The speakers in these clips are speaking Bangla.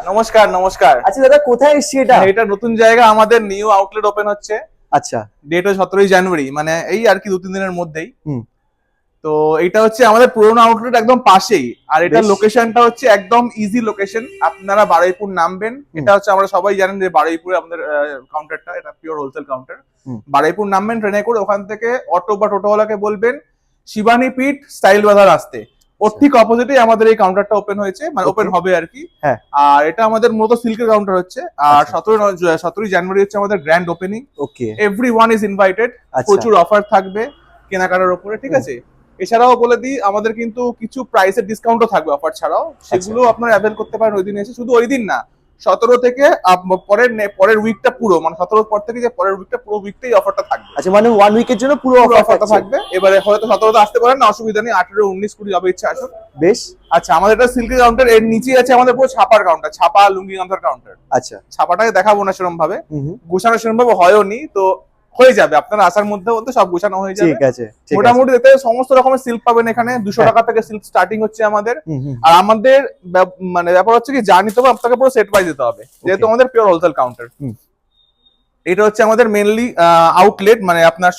নমস্কার নমস্কার। আচ্ছা দাদা, কোথায় এসছি এটা? এটা নতুন জায়গা, আমাদের নিউ আউটলেট ওপেন হচ্ছে। আচ্ছা, ডেট হচ্ছে 17ই জানুয়ারি, মানে এই আর কি 2-3 দিনের মধ্যেই। হুম। তো এটা হচ্ছে আমাদের পুরোনো আউটলেট একদম পাশেই, আর এটা বেশ। লোকেশনটা হচ্ছে একদম ইজি লোকেশন। আপনারা বারুইপুর নামবেন, এটা হচ্ছে আমরা সবাই জানেন যে বারুইপুরে আমাদের কাউন্টারটা, এটা পিওর হোলসেল কাউন্টার। বারুইপুর নামবেন ট্রেনে করে, ওখান থেকে অটো বা টোটোওয়ালাকে বলবেন শিবানী পিঠ স্টাইল বাজার আসতে। ওর ঠিক অপোজিটে আমাদের এই কাউন্টারটা ওপেন হয়েছে, মানে ওপেন হবে আর কি। হ্যাঁ। আর এটা আমাদের মূলত সিল্কের কাউন্টার হচ্ছে। আর 17ই জানুয়ারি হচ্ছে আমাদের grand opening. Okay. Everyone is invited. প্রচুর অফার থাকবে কেনাকাটার উপরে, ঠিক আছে। এছাড়াও বলে দিই, আমাদের কিন্তু কিছু প্রাইসের ডিসকাউন্টও থাকবে অফার ছাড়াও, সেগুলো আপনারা অ্যাভেল করতে পারেন ওই দিন এসে। শুধু ওই দিন না, 17 থেকে পরের উইকটা পুরো, মানে 17 পর থেকে যে পরের উইকটা, পুরো উইকটাই অফারটা থাকবে। আচ্ছা, মানে 1 উইকের জন্য পুরো অফারটা থাকবে। এবারে হয়তো 17তে আসতে পারেন না, অসুবিধা নেই, 18, 19, 20 যাবে ইচ্ছা আসুন। বেশ। আচ্ছা, আমাদের এটা সিল্কের কাউন্টার, এর নিচেই আছে আমাদের পুরো ছাপার কাউন্টার, ছাপা লুঙ্গি গামছার কাউন্টার। আচ্ছা, ছাপাটাকে দেখাবো না সেরকম ভাবে, গোছানো সেরকম ভাবে হয়ও নি, তো হয়ে যাবে আপনারা আসার মধ্যে মধ্যে সব গোছানো হয়ে যাবে। ঠিক আছে। মোটামুটি এতে সমস্ত রকমের সিল্ক পাবেন এখানে। 200 টাকা থেকে সিল্ক স্টার্টিং হচ্ছে আমাদের। আর আমাদের মানে ব্যাপার হচ্ছে কি, যা নিতে হবে আপনাকে পুরো সেট ওয়াইজ দিতে হবে, যেহেতু আমাদের পিওর হোলসেল কাউন্টার। এটা হচ্ছে আমাদের মেইনলি আউটলেট, মানে আপনার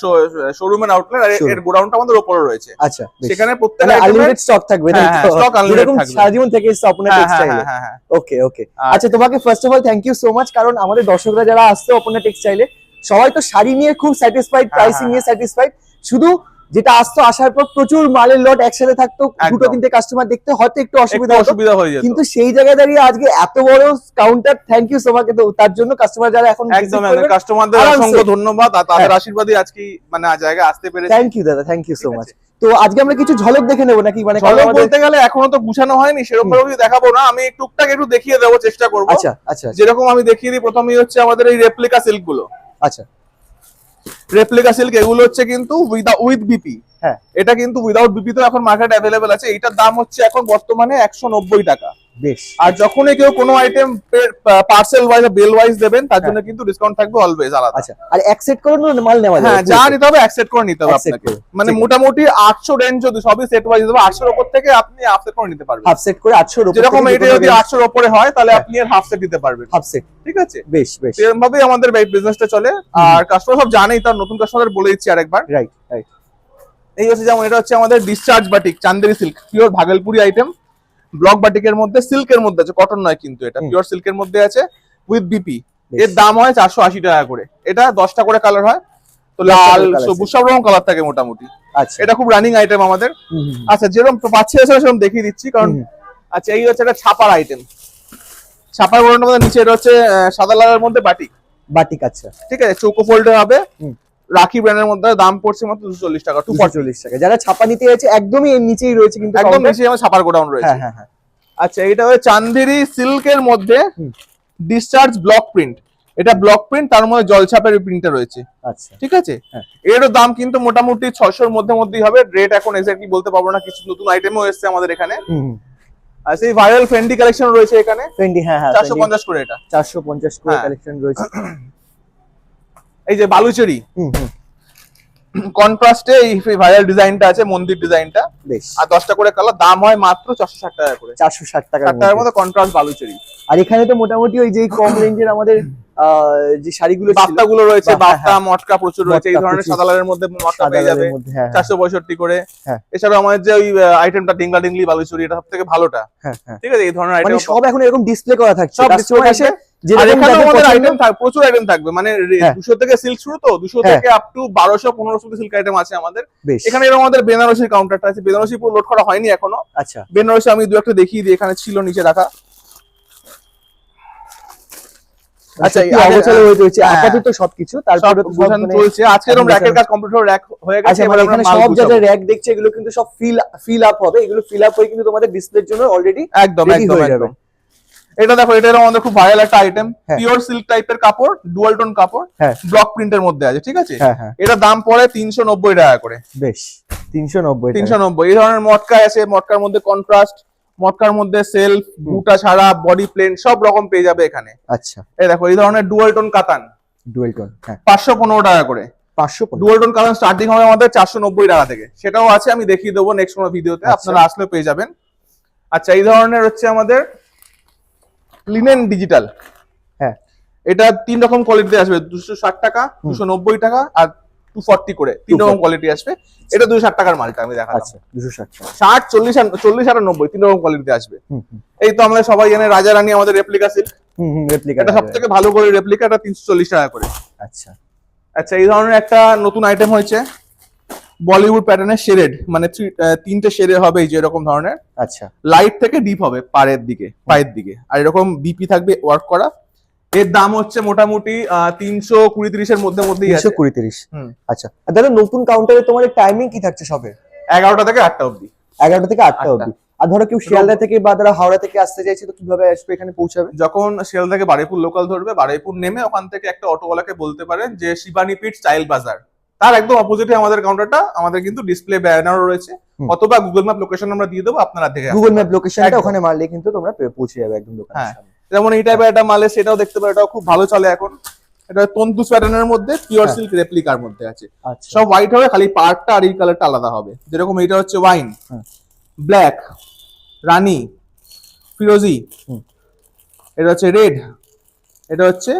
শোরুমের আউটলেট, আর এর গোডাউনটা আমাদের উপরে রয়েছে। আচ্ছা, সেখানে প্রত্যেকটা আনলিমিটেড স্টক থাকবে, তাই তো? স্টক আনলিমিটেড যেরকম থাকবে। সারাজীবন থেকে স্বপ্ন টেক্সটাইলে। ওকে ওকে। আচ্ছা, তোমাকে first of all thank you so much, কারণ আমাদের দর্শকরা যারা আসছে অপর্ণা টেক্সটাইলে, সবাই তো শাড়ি নিয়ে খুব স্যাটিসফাইড, প্রাইসিং নিয়ে স্যাটিসফাইড। শুধু যেটা আসতো, আসার পর প্রচুর মালের লট একসাথে থাকতো, দুটো তিনটে কাস্টমার দেখতে হয়তো একটু অসুবিধা হয়ে যেত, কিন্তু সেই জায়গায় দাঁড়িয়ে আজকে এত বড় কাউন্টার, থ্যাংক ইউ তোমাকে। তো তার জন্য কাস্টমার যারা এখন একদম কাস্টমারদের অসংখ্য ধন্যবাদ, আর তাদের আশীর্বাদই আজকে মানে জায়গায় আসতে পেরেছি। থ্যাংক ইউ দাদা, থ্যাংক ইউ সো মাচ। তো আজকে আমরা কিছু ঝলক দেখে নেবো নাকি? মানে ঝলক বলতে গেলে এখনো তো গুছানো হয়নি সেরকম ভাবে, দেখাবো না, আমি টুকটাক একটু দেখিয়ে দেবো চেষ্টা করবো। আচ্ছা আচ্ছা। যেরকম আমি দেখিয়ে দিই, প্রথমেই হচ্ছে আমাদের এই রেপ্লিকা সিল্ক গুলো। আচ্ছা, রেপ্লিকা সিল্ক এগুলো হচ্ছে কিন্তু উইথ বিপি। হ্যাঁ, এটা কিন্তু উইদাউট বিপি তো এখন মার্কেট অ্যাভেলেবেল আছে। এটার দাম হচ্ছে এখন বর্তমানে 190 টাকা। বেশ। আর যখনই কেউ কোনো আইটেম পার্সেল ওয়াইজ বা বেল ওয়াইজ দেবেন, তার জন্য কিন্তু ডিসকাউন্ট থাকবে অলওয়েজ আলাদা। আচ্ছা, আর অ্যাকসেপ্ট করে মাল নেওয়া যাবে? হ্যাঁ, যা নিতে হবে অ্যাকসেপ্ট করে নিতে হবে আপনাকে। মানে মোটামুটি 800 রেঞ্জ, যদি সবই সেট ওয়াইজ দেবে, 800 এর উপর থেকে আপনি হাফ সেট করে নিতে পারবেন। হাফ সেট করে 800 এর উপর, যেরকম এটা যদি 800 এর উপরে হয়, তাহলে আপনি এর হাফ সেট দিতে পারবেন। হাফ সেট, ঠিক আছে। বেশ বেশ। এরকম ভাবেই আমাদের বিজনেসটা চলে। আর কাস্টমার সব জানেই, তার নতুন কাস্টমারদের বলে দিচ্ছি আরেকবার। Right right. এই হচ্ছে যেমন এটা হচ্ছে আমাদের discharge batik, Chanderi silk, pure Bhagalpuri item. Block বাটিকের মধ্যে, সিল্কের মধ্যে আছে, কটন নয় কিন্তু, এটা পিওর সিল্কের মধ্যে আছে উইথ বিপি। এর দাম হয় 480 টাকা করে। এটা 10টা করে কালার হয়, তো লাল, সবুজ, সব রকম কালার থাকে মোটামুটি। আচ্ছা, এটা খুব রানিং আইটেম আমাদের। আচ্ছা, যেরকম পাচ্ছে সেরকম দেখিয়ে দিচ্ছি, কারণ আচ্ছা এই হচ্ছে একটা ছাপার আইটেম। ছাপার বড়টার মধ্যে নিচে এটা হচ্ছে সাদা লালের মধ্যে বাটিক। বাটিক, আচ্ছা ঠিক আছে, চৌকো ফোল্ডে হবে। রাখি ব্র্যান্ডের মধ্যে, দাম পড়ছে মাত্র 240 টাকা, 240 টাকা। যারা ছাপা নিতে যাচ্ছে একদমই এর নিচেই রয়েছে, কিন্তু একদম নিচেই আমার ছাপার গোডাউন রয়েছে। হ্যাঁ হ্যাঁ হ্যাঁ। আচ্ছা, এটা হচ্ছে চান্দেরি সিল্কের মধ্যে ডিসচার্জ ব্লক প্রিন্ট। এটা ব্লক প্রিন্ট, তার মধ্যে জলছাপের প্রিন্টটা রয়েছে। আচ্ছা, ঠিক আছে। এরও দাম কিন্তু মোটামুটি 600 এর মধ্যেই হবে। রেট এখন এক্স্যাক্টলি বলতে পারবো না, কিছু নতুন আইটেমও এসেছে আমাদের এখানে। আর সেই ভাইরাল ফেন্ডি কালেকশন রয়েছে এখানে। ফেন্ডি, হ্যাঁ হ্যাঁ, 450 করে, এটা 450 করে কালেকশন রয়েছে। এই যে বালুচরি কন্ট্রাস্টে এই ভাইরাল ডিজাইনটা আছে, মন্দির ডিজাইনটা। বেশ। আর 10টা করে কালার, দাম হয় মাত্র 460 টাকা করে। 460 টাকার মধ্যে কন্ট্রাস্ট বালুচরি। আর এখানে তো মোটামুটি ওই যে কম রেঞ্জের আমাদের যে শাড়িগুলো, বাফতাগুলো রয়েছে, বাফতা মটকা প্রচুর রয়েছে। এই ধরনের সাদা লালের মধ্যে মটকা পেয়ে যাবে 465 করে। এছাড়াও আমাদের যে ওই আইটেমটা ডিংলা ডিংলি বালুচরি, এটা সবথেকে ভালোটা। ঠিক আছে, এই ধরনের আইটেম সব এখন এরকম ডিসপ্লে করা থাকছে, সব ডিসপ্লে আছে। আর এখানে আমাদের আইটেম থাকবে, প্রচুর আইটেম থাকবে। মানে 200 থেকে সিল্ক শুরু, তো 200 থেকে আপ টু 1200-1500 সিল্ক আইটেম আছে আমাদের এখানে। এরকম আমাদের বেনারসির কাউন্টারটা আছে। বেনারসি পুরো লোড করা হয়নি এখনো। আচ্ছা, বেনারসি আমি দু একটা দেখিয়ে দিই, এখানে ছিল নিচে রাখা। আচ্ছা, আপাতত সবকিছু তারপরে চলছে। আজকে এরকম র‍্যাকের কাজ কমপ্লিট হয়ে গেছে। এবার এখানে সব জায়গায় র‍্যাক দেখছে, এগুলো কিন্তু সব ফিল আপ হবে। এগুলো ফিল আপ হয়ে কিন্তু তোমাদের ডিসপ্লের জন্য অলরেডি একদম একদম। এটা দেখো, এটা আমাদের খুব ভাইরাল একটা আইটেম, পিওর সিল্ক টাইপের কাপড়, ডুয়াল টোন কাপড়, ব্লক প্রিন্টের মধ্যে আছে। ঠিক আছে। এটা দাম পড়ে 390 টাকা করে। বেশ, 390। এই ধরনের মটকা আছে, মটকার মধ্যে কন্ট্রাস্ট, মটকার মধ্যে সেলফ, বুটা ছাড়া, বডি প্লেন, সব রকম পেয়ে যাবে এখানে। আচ্ছা, এই দেখো, এই ধরনের ডুয়াল টোন কাতান, ডুয়াল টোন 515 টাকা করে। 515। ডুয়াল টোন কাতান স্টার্টিং হবে আমাদের 490 টাকা থেকে। সেটাও আছে, আমি দেখিয়ে দেবো নেক্সট কোনো ভিডিওতে, আপনারা আসলে পেয়ে যাবেন। আচ্ছা, এই ধরনের হচ্ছে আমাদের লিনেন ডিজিটাল। হ্যাঁ। এটা 3 রকম কোয়ালিটিতে আসবে, 260 টাকা, 290 টাকা আর 240 করে 3 রকম কোয়ালিটি আসবে। এটা 260 টাকার মালটা আমি দেখালাম। আচ্ছা 260 টাকা। 60, 40 আর 90 3 রকম কোয়ালিটিতে আসবে। এই তো আমরা সবাই জানি রাজা রানী আমাদের রেপ্লিকা সিল্ক। রেপ্লিকা, এটা সবথেকে ভালো করে রেপ্লিকা, এটা 340 টাকা করে। আচ্ছা আচ্ছা, এই ধরনের একটা নতুন আইটেম হয়েছে বলিউড প্যাটার্নের শেডেড, মানে 3টে শেডে হবে এই যে এরকম ধরনের। আচ্ছা লাইট থেকে ডিপ হবে পায়ের দিকে, আর এরকম বিপি থাকবে ওয়ার্ক করা। এর দাম হচ্ছে মোটামুটি 320-30 এর মধ্যেই আছে। 320-30। আচ্ছা, আর দাদা নতুন কাউন্টারে তোমাদের টাইমিং কি থাকছে শপে? 11টা থেকে 8টা অবধি। 11টা থেকে 8টা অবধি। আর ধরো কেউ শিয়ালদা থেকে বা ধরো হাওড়া থেকে আসতে চাইছে, তো কিভাবে আসবে এখানে পৌঁছাবে? যখন শিয়ালদা থেকে বারুইপুর লোকাল ধরবে, বারুইপুর নেমে ওখান থেকে একটা অটোওয়ালাকে বলতে পারেন যে শিবানী পিট স্টাইল বাজার, তার একদম অপোজিটে আমাদের কাউন্টারটা। আমাদের কিন্তু ডিসপ্লে ব্যানারও রয়েছে, অথবা গুগল ম্যাপ লোকেশন আমরা দিয়ে দেবো, আপনারা দেখে গুগল ম্যাপ লোকেশনটা ওখানে মারলে কিন্তু তোমরা পৌঁছে যাবে একদম দোকানে। হ্যাঁ, যেমন এই টাইপের একটা মালে সেটাও দেখতে পারো, এটাও খুব ভালো চলে এখন। এটা তন্তুস প্যাটার্নের মধ্যে পিওর সিল্ক রেপ্লিকার মধ্যে আছে। সব হোয়াইট হবে, খালি পার্টটা আর এই কালারটা আলাদা হবে। যেরকম এটা হচ্ছে ওয়াইন, ব্ল্যাক, রানী, ফিরোজি, এটা হচ্ছে রেড, এটা হচ্ছে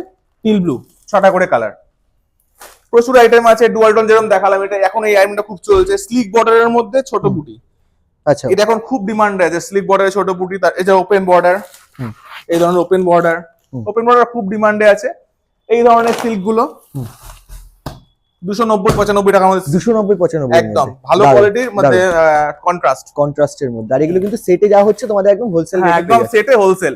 টিল ব্লু, 6টা করে কালার। প্রচুর আইটেম আছে। ডুয়াল টোন যেরকম দেখালাম, এটা এখন এই আইটেমটা খুব চলছে। স্লিক বর্ডারের মধ্যে ছোট বুটি, আচ্ছা এটা এখন খুব ডিমান্ডে আছে। স্লিক বর্ডারের ছোট বুটি, এই যে ওপেন বর্ডার, এই ধরনের ওপেন বর্ডার খুব ডিমান্ডে আছে। এই ধরনের সিল্ক গুলো 290-95 টাকার মধ্যে। 290-95 একদম ভালো কোয়ালিটির মধ্যে, কন্ট্রাস্টের মধ্যে। আর এগুলো কিন্তু সেটে যা হচ্ছে তোমাদের একদম হোলসেল রেটে। একদম সেটে হোলসেল।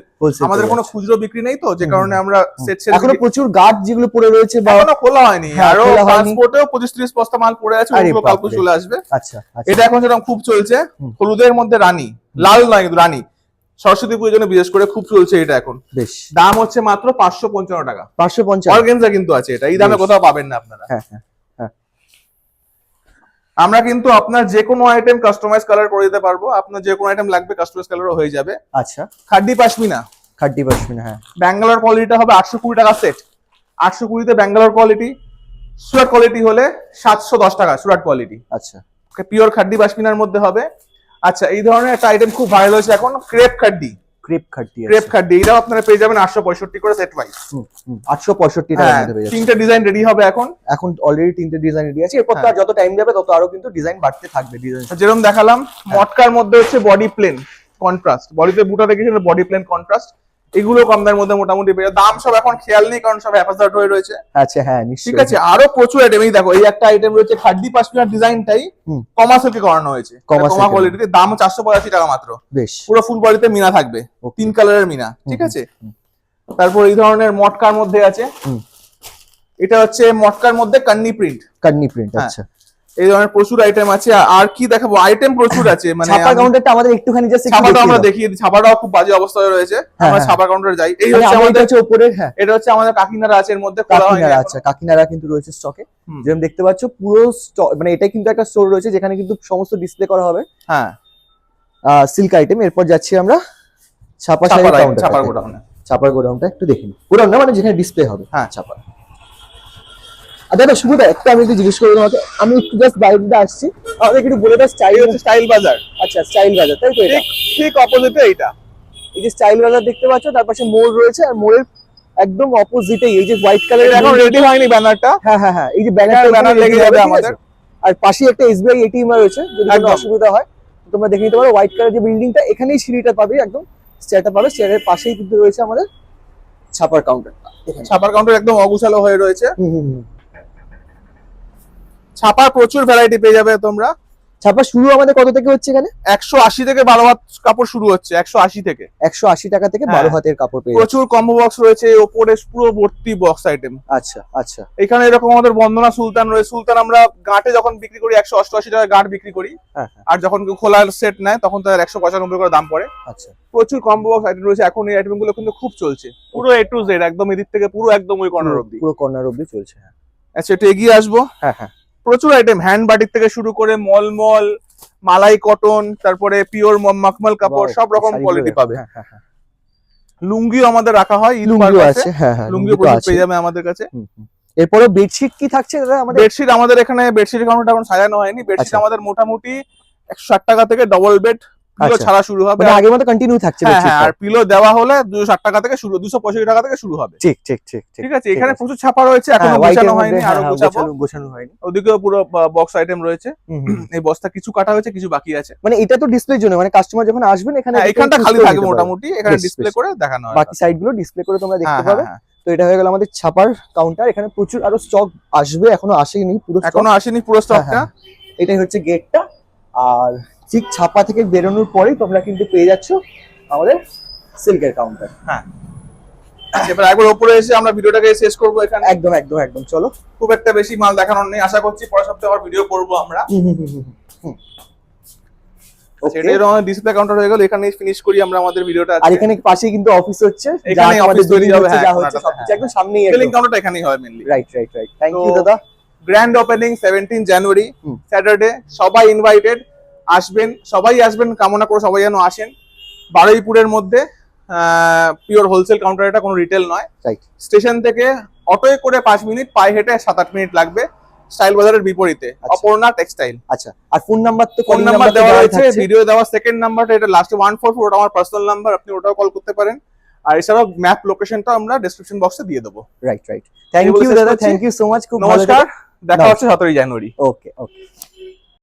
আমাদের কোনো খুচরো বিক্রি নেই, তো যে কারণে আমরা সেট সেট। এখনো প্রচুর গার্ড যেগুলো পড়ে রয়েছে বা এখনো খোলা হয়নি, আরো ট্রান্সপোর্টেও 25-30 বস্তা মাল পড়ে আছে, ওগুলো কালকে চলে আসবে। আচ্ছা, এটা এখন যেরকম খুব চলছে, হলুদের মধ্যে রানী, লাল নয় কিন্তু রানী, সরস্বতী পুজোর জন্য বিশেষ করে খুব চলছে এটা এখন। বেশ, দাম হচ্ছে মাত্র 555 টাকা। 550 অর্গানজা কিন্তু আছে এটা, এই দামে কোথাও পাবেন না আপনারা। হ্যাঁ। আমরা কিন্তু আপনার যে কোনো আইটেম কাস্টমাইজ কালার করে দিতে পারবো। আপনার যে কোনো আইটেম লাগবে কাস্টমাইজ কালারও হয়ে যাবে। আচ্ছা, খাড্ডি পাশমিনা, হ্যাঁ। ব্যাঙ্গালোর কোয়ালিটিটা হবে 820 টাকা সেট। 820 তে ব্যাঙ্গালোর কোয়ালিটি। সুরাট কোয়ালিটি হলে 710 টাকা সুরাট কোয়ালিটি। আচ্ছা, পিওর খাড্ডি পাশমিনার মধ্যে হবে। আচ্ছা, এই ধরনের একটা আইটেম খুব ভাইরাল হয়েছে এখন, ক্রেপ খাড্ডি। এটাও আপনারা পেয়ে যাবেন 865 করে সেট ওয়াইজ। 865 টাকার মধ্যে পেয়ে যাবেন। 3টে ডিজাইন রেডি হবে এখন অলরেডি 3টে ডিজাইন রেডি আছে। এরপর তো যত টাইম যাবে তত আরো কিন্তু ডিজাইন বাড়তে থাকবে। ডিজাইন যেরকম দেখালাম, মটকার মধ্যে হচ্ছে বডি প্লেন কন্ট্রাস্ট, বডিতে বুটা দেখেছেন, বডি প্লেন কন্ট্রাস্ট, এগুলো কম দামের মধ্যে মোটামুটি পেয়ে যাবে। দাম সব এখন খেয়াল নেই, কারণ সব হ্যাপাজার্ড হয়ে রয়েছে। আচ্ছা, হ্যাঁ নিশ্চয়ই। ঠিক আছে, আরো প্রচুর আইটেম। এই দেখো, এই একটা আইটেম রয়েছে খাড্ডি পাশমিনার ডিজাইনটাই কমা সিল্কে করানো হয়েছে, কমা কোয়ালিটিতে। দাম 485 টাকা মাত্র। বেশ, পুরো ফুল বডিতে মিনা থাকবে, 3 কালারের মিনা। ঠিক আছে, তারপর এই ধরনের মটকার মধ্যে আছে, এটা হচ্ছে মটকার মধ্যে কান্নি প্রিন্ট। আচ্ছা, এই ধরনের প্রচুর আইটেম আছে। আর কি দেখাবো, আইটেম প্রচুর আছে। মানে ছাপা কাউন্টারটা আমাদের একটুখানি জাস্ট ছাপাটা আমরা দেখিয়ে দিই। ছাপাটাও খুব বাজে অবস্থায় রয়েছে, আমরা ছাপা কাউন্টারে যাই। এই হচ্ছে আমাদের উপরে, হ্যাঁ এটা হচ্ছে আমাদের কাকিনারা আছে, এর মধ্যে খোলা হয়নি। আচ্ছা, কাকিনারা কিন্তু রয়েছে স্টকে, যেরকম দেখতে পাচ্ছ পুরো স্টক। মানে এটা কিন্তু একটা স্টোর রয়েছে যেখানে কিন্তু সমস্ত ডিসপ্লে করা হবে। হ্যাঁ, সিল্ক আইটেম। এরপর যাচ্ছি আমরা ছাপা ছাপার গোডাউনটা একটু দেখি। গোডাউন না, মানে যেখানে ডিসপ্লে হবে। হ্যাঁ, ছাপা। আর দাদা শুধু একটা আমি একটু জিজ্ঞেস করে তোমাকে, আমি একটু জাস্ট বাইরেটা আসছি, আমাদের একটু বলে দাও স্টাইল বাজার। আচ্ছা, স্টাইল বাজার, তাই তো? এটা ঠিক অপোজিটে এইটা, এই যে স্টাইল বাজার দেখতে পাচ্ছ, তার পাশে মোড় রয়েছে, আর মোড়ের একদম অপোজিটে এই যে হোয়াইট কালারের, এখন রেডি হয়নি ব্যানারটা। হ্যাঁ, এই যে ব্যানার লেগে যাবে আমাদের। আর পাশে একটা এসবিআই এটিএম রয়েছে, যদি কোনো অসুবিধা হয় তোমরা দেখে নিতে পারো। হোয়াইট কালার যে বিল্ডিংটা, এখানেই সিঁড়িটা পাবে, একদম স্টেয়ারটা পাবে। স্টেয়ারের পাশেই কিন্তু রয়েছে আমাদের ছাপার কাউন্টারটা। ছাপার কাউন্টার একদম অগুছালো হয়ে রয়েছে। ছাপার প্রচুর ভ্যারাইটি পেয়ে যাবে তোমরা। ছাপা শুরু আমাদের কত থেকে হচ্ছে এখানে? 180 থেকে 12 হাত কাপড় শুরু হচ্ছে। 180 টাকা থেকে 12 হাতের কাপড় পেয়ে প্রচুর কম্বো বক্স রয়েছে, ওপরে পুরো ভর্তি বক্স আইটেম। আচ্ছা, এখানে এরকম আমাদের বন্দনা সুলতান রয়েছে। সুলতান আমরা গাঁটে যখন বিক্রি করি 188 টাকা গাঁট বিক্রি করি, আর যখন কেউ খোলার সেট নেয় তখন তার 195 করে দাম পড়ে। আচ্ছা, প্রচুর কম্বো বক্স আইটেম রয়েছে। এখন এই আইটেম গুলো কিন্তু খুব চলছে, পুরো A to Z, একদম এদিক থেকে পুরো একদম ওই কর্নার অবধি, পুরো কর্নার অবধি চলছে। আচ্ছা, একটু এগিয়ে আসবো। হ্যাঁ, প্রচুর আইটেম, হ্যান্ড বাটিক থেকে শুরু করে মলমল, মালাই কটন, তারপরে পিওর মখমল কাপড়, সব রকম কোয়ালিটি পাবে। লুঙ্গিও আমাদের রাখা হয়, লুঙ্গিও আছে। হ্যাঁ, লুঙ্গিও প্রচুর পেয়ে যাবে আমাদের কাছে। এরপরে বেডশিট কি থাকছে দাদা আমাদের? বেডশিট আমাদের এখানে বেডশিট কাউন্টার এখন সাজানো হয়নি। বেডশিট আমাদের মোটামুটি 160 টাকা থেকে ডবল বেড পিলো আচ্ছা। ছাড়া শুরু হবে। মানে আগের মতো কন্টিনিউ থাকছে হ্যাঁ বেডশিটটা। আর পিলো দেওয়া হলে 260 টাকা থেকে শুরু, 265 টাকা থেকে শুরু হবে। ঠিক ঠিক ঠিক ঠিক আছে, এখানে প্রচুর ছাপা রয়েছে, এখনো হ্যাঁ, white গোছানো এর হয়নি, মধ্যে, আরো হ্যাঁ, গোছাবো। গোছানো হয়নি। ওদিকেও পুরো বক্স আইটেম রয়েছে। হুম, হুম। এই বস্তা কিছু কাটা হয়েছে, কিছু বাকি আছে। মানে এটা তো ডিসপ্লের জন্য, মানে কাস্টমার যখন আসবেন এখানে হ্যাঁ, দেখে এখানটা choose খালি করে থাকবে নিতে পারবে। মোটামুটি, এখানে বেশ, ডিসপ্লে বেশ। করে দেখানো হয়। বাকি সাইড গুলো ডিসপ্লে করে তোমরা দেখতে হ্যাঁ, পাবে। হ্যাঁ। তো এটা হয়ে গেল আমাদের ছাপার কাউন্টার। এখানে প্রচুর আরো স্টক আসবে, এখনো আসেনি পুরো স্টক। এখনো আসেনি পুরো স্টকটা। এটাই হচ্ছে গেটটা। আর ঠিক ছাপা থেকে বেরোনোর পরেই তোমরা কিন্তু পেয়ে যাচ্ছ আমাদের সিল্কের কাউন্টার। হ্যাঁ, এবার একবার উপরে এসে আমরা ভিডিওটাকে শেষ করবো এখানে। একদম একদম একদম, চলো। খুব একটা বেশি মাল দেখানোর নেই, আশা করছি পরের সপ্তাহে আবার ভিডিও করবো আমরা। সেটাই আমাদের ডিসপ্লে কাউন্টার হয়ে গেল, এখানেই ফিনিশ করি আমরা আমাদের ভিডিওটা। আর এখানে পাশেই কিন্তু অফিস হচ্ছে, এখানে অফিস তৈরি হবে। যা হচ্ছে সবকিছু একদম সামনেই। বিলিং কাউন্টারটা এখানেই হবে mainly. Right right right. Thank you দাদা। গ্র্যান্ড ওপেনিং 17 জানুয়ারি স্যাটারডে, সবাই ইনভাইটেড, আসবেন, সবাই আসবেন, কামনা করে সবাই যেন আসেন। বারুইপুরের মধ্যে পিওর হোলসেল কাউন্টার, এটা কোনো রিটেল নয়। রাইট। স্টেশন থেকে অটোয় করে 5 মিনিট, পায়ে হেঁটে 7-8 মিনিট লাগবে। স্টাইল বাজারের বিপরীতে অপর্ণা টেক্সটাইল। আচ্ছা, আর ফোন নাম্বার তো ফোন নাম্বার দেওয়া রয়েছে, ভিডিও দেওয়া সেকেন্ড নাম্বারটা, এটা লাস্টে 144, ওটা আমার পার্সোনাল নাম্বার, আপনি ওটাও কল করতে পারেন। আর এছাড়াও ম্যাপ লোকেশনটা আমরা ডেসক্রিপশন বক্সে দিয়ে দেবো। Right right. থ্যাংক ইউ দাদা, থ্যাংক ইউ সো মাচ। খুব ভালো। নমস্কার, দেখা হচ্ছে 17 জানুয়ারি। ওকে ওকে।